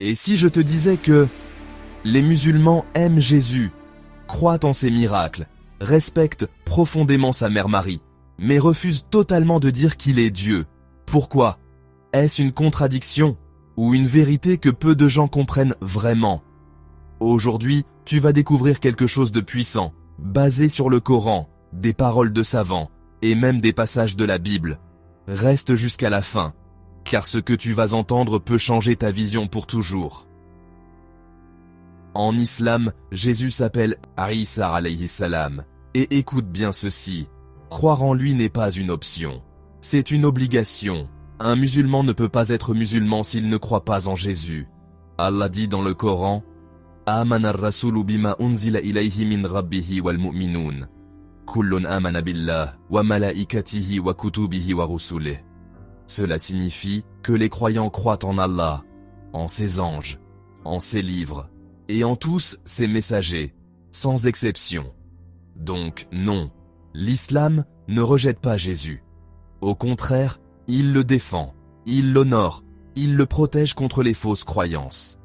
Et si je te disais que les musulmans aiment Jésus, croient en ses miracles, respectent profondément sa mère Marie, mais refusent totalement de dire qu'il est Dieu. Pourquoi? Est-ce une contradiction ou une vérité que peu de gens comprennent vraiment? Aujourd'hui, tu vas découvrir quelque chose de puissant, basé sur le Coran, des paroles de savants, et même des passages de la Bible. Reste jusqu'à la fin, car ce que tu vas entendre peut changer ta vision pour toujours. En islam, Jésus s'appelle Isa alayhi salam, et écoute bien ceci, croire en lui n'est pas une option, c'est une obligation. Un musulman ne peut pas être musulman s'il ne croit pas en Jésus. Allah dit dans le Coran, Amana ar-rasulu bima unzila ilayhi min rabbihi wal mu'minun. Kullun amana billah wa malaikatihi wa kutubihi wa rusulih. Cela signifie que les croyants croient en Allah, en ses anges, en ses livres, et en tous ses messagers, sans exception. Donc non, l'islam ne rejette pas Jésus. Au contraire, il le défend, il l'honore, il le protège contre les fausses croyances.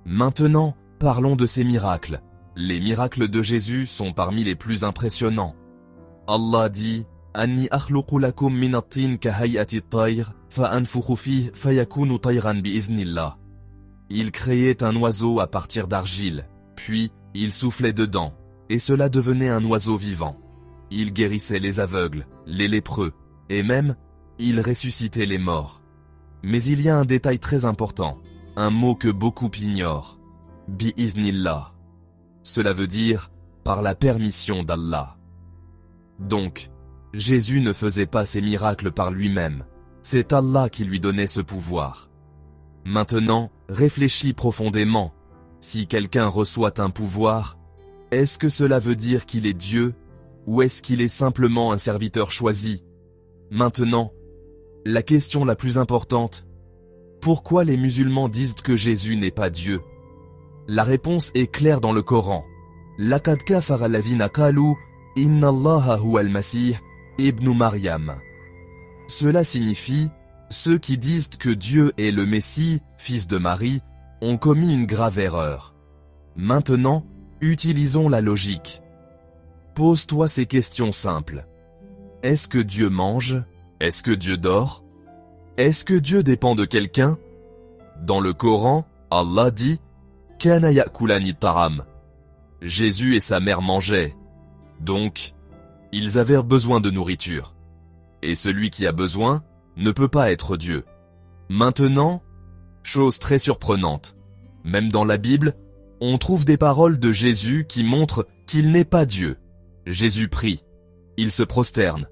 Maintenant, parlons de ses miracles. Les miracles de Jésus sont parmi les plus impressionnants. Allah dit « Anni akhluqu lakum min at-tin ka hay'ati at-tayr, fa anfukhu fihi fayakunu tayran bi'idhnillah » Il créait un oiseau à partir d'argile, puis il soufflait dedans, et cela devenait un oiseau vivant. Il guérissait les aveugles, les lépreux, et même, il ressuscitait les morts. Mais il y a un détail très important, un mot que beaucoup ignorent. Bi-iznillah. Cela veut dire par la permission d'Allah. Donc, Jésus ne faisait pas ses miracles par lui-même. C'est Allah qui lui donnait ce pouvoir. Maintenant, réfléchis profondément. Si quelqu'un reçoit un pouvoir, est-ce que cela veut dire qu'il est Dieu, ou est-ce qu'il est simplement un serviteur choisi? Maintenant, la question la plus importante, pourquoi les musulmans disent que Jésus n'est pas Dieu? La réponse est claire dans le Coran. Laqad kafara alladhina qalu inna Allaha huwa al-Masih ibn Maryam. Cela signifie, ceux qui disent que Dieu est le Messie, fils de Marie, ont commis une grave erreur. Maintenant, utilisons la logique. Pose-toi ces questions simples. Est-ce que Dieu mange? Est-ce que Dieu dort? Est-ce que Dieu dépend de quelqu'un? Dans le Coran, Allah dit « Kana ya'kulani taram » Jésus et sa mère mangeaient. Donc, ils avaient besoin de nourriture. Et celui qui a besoin ne peut pas être Dieu. Maintenant, chose très surprenante, même dans la Bible, on trouve des paroles de Jésus qui montrent qu'il n'est pas Dieu. Jésus prie, il se prosterne,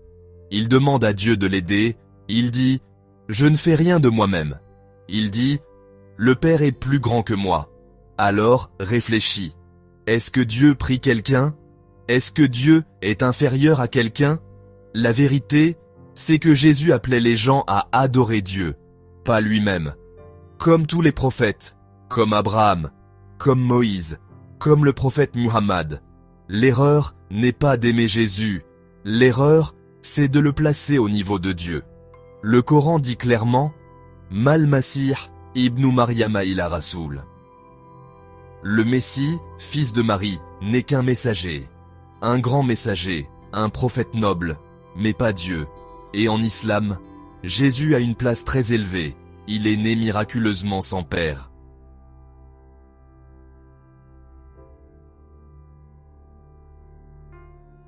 il demande à Dieu de l'aider, il dit « Je ne fais rien de moi-même ». Il dit « Le Père est plus grand que moi ». Alors, réfléchis. Est-ce que Dieu prie quelqu'un? Est-ce que Dieu est inférieur à quelqu'un? La vérité, c'est que Jésus appelait les gens à adorer Dieu, pas lui-même. Comme tous les prophètes, comme Abraham, comme Moïse, comme le prophète Muhammad. L'erreur n'est pas d'aimer Jésus, l'erreur, c'est de le placer au niveau de Dieu. Le Coran dit clairement « Mal Masih ibn Maryama ila Rasoul ». Le Messie, fils de Marie, n'est qu'un messager. Un grand messager, un prophète noble, mais pas Dieu. Et en islam, Jésus a une place très élevée. Il est né miraculeusement sans père.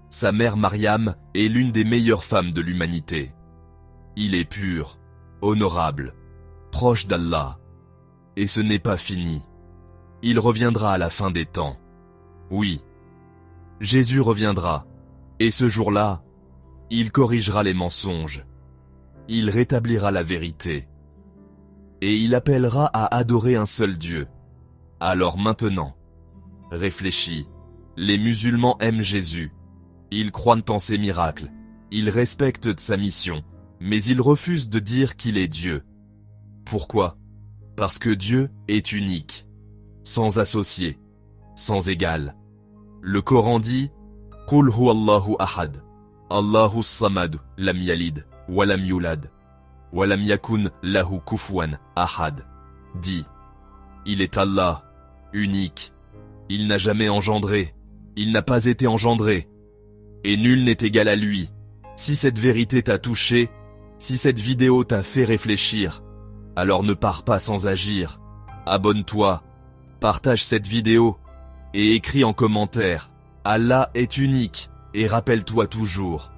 Sa mère Mariam est l'une des meilleures femmes de l'humanité. Il est pur, honorable, proche d'Allah. Et ce n'est pas fini. Il reviendra à la fin des temps. Oui, Jésus reviendra, et ce jour-là, il corrigera les mensonges. Il rétablira la vérité. Et il appellera à adorer un seul Dieu. Alors maintenant, réfléchis. Les musulmans aiment Jésus. Ils croient en ses miracles. Ils respectent sa mission. Mais ils refusent de dire qu'il est Dieu. Pourquoi? Parce que Dieu est unique. Sans associé. Sans égal. Le Coran dit « Qul huwallahu ahad, Allahu samad, lam yalid, wa lam yulad, wa lam yakun lahu kufuwan ahad » Dis. Il est Allah, unique. Il n'a jamais engendré. Il n'a pas été engendré. Et nul n'est égal à lui. Si cette vérité t'a touché, si cette vidéo t'a fait réfléchir, alors ne pars pas sans agir. Abonne-toi, partage cette vidéo et écris en commentaire. Allah est unique et rappelle-toi toujours.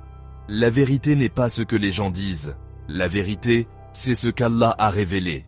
La vérité n'est pas ce que les gens disent. La vérité, c'est ce qu'Allah a révélé.